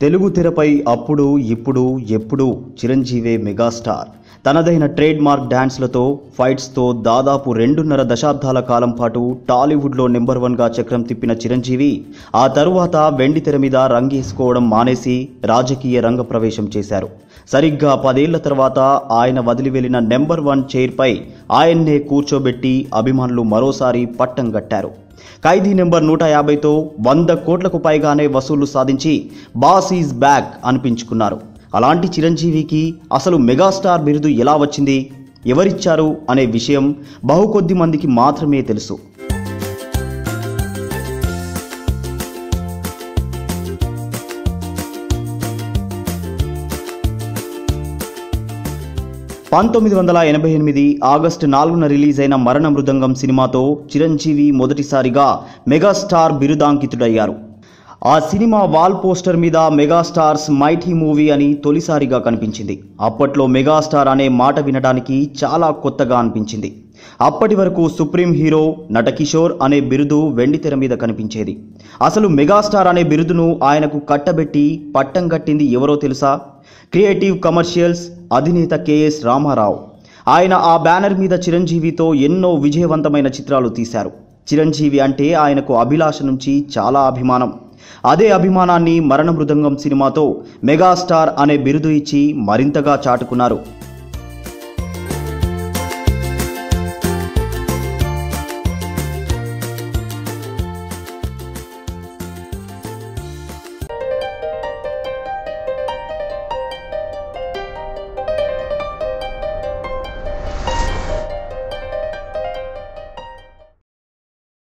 తెలుగు తెరపై అప్పుడు ఇప్పుడు ఎప్పుడు చిరంజీవి మెగాస్టార్. తనదైన ట్రేడ్ మార్క్ డాన్స్లతో ఫైట్స్తో దాదాపు 2.5 దశాబ్దాల కాలం పాటు టాలీవుడ్లో నెంబర్ 1గా చక్రం తిప్పిన చిరంజీవి ఆ తరువాత వెండితెర మీద రంగేసుకోవడం మానేసి రాజకీయ రంగ ప్రవేశం చేశారు. సరిగ్గా 10 ఏళ్ల తర్వాత ఆయన వదిలి వెళ్లిన నెంబర్ 1 చైర్పై ఆయన్నే కూర్చోబెట్టి అభిమానులు మరోసారి పట్టం కట్టారు. ఖైదీ నెంబర్ 150తో 100 కోట్లకు పైగానే వసూళ్లు సాధించి బాస్ ఈజ్ బ్యాక్ అనిపించుకున్నారు. అలాంటి చిరంజీవికి అసలు మెగాస్టార్ బిరుదు ఎలా వచ్చింది, ఎవరిచ్చారు అనే విషయం బహుకొద్ది మందికి మాత్రమే తెలుసు. ఆగస్టు 4న రిలీజ్ అయిన మరణ మృదంగం సినిమాతో చిరంజీవి మొదటిసారిగా మెగాస్టార్ బిరుదాంకితుడయ్యారు. ఆ సినిమా వాల్ పోస్టర్ మీద మెగాస్టార్స్ మైటీ మూవీ అని తొలిసారిగా కనిపించింది. అప్పట్లో మెగాస్టార్ అనే మాట వినడానికి చాలా కొత్తగా అనిపించింది. అప్పటి వరకు సుప్రీం హీరో, నటకిషోర్ అనే బిరుదు వెండితెర మీద కనిపించేది. అసలు మెగాస్టార్ అనే బిరుదును ఆయనకు కట్టబెట్టి పట్టం కట్టింది ఎవరో తెలుసా? క్రియేటివ్ కమర్షియల్స్ అధినేత కెఎస్ రామారావు. ఆయన ఆ బ్యానర్ మీద చిరంజీవితో ఎన్నో విజయవంతమైన చిత్రాలు తీశారు. చిరంజీవి అంటే ఆయనకు అభిలాష నుంచి చాలా అభిమానం. అదే అభిమానాన్ని మరణ మృదంగం సినిమాతో మెగాస్టార్ అనే బిరుదు ఇచ్చి మరింతగా చాటుకున్నారు.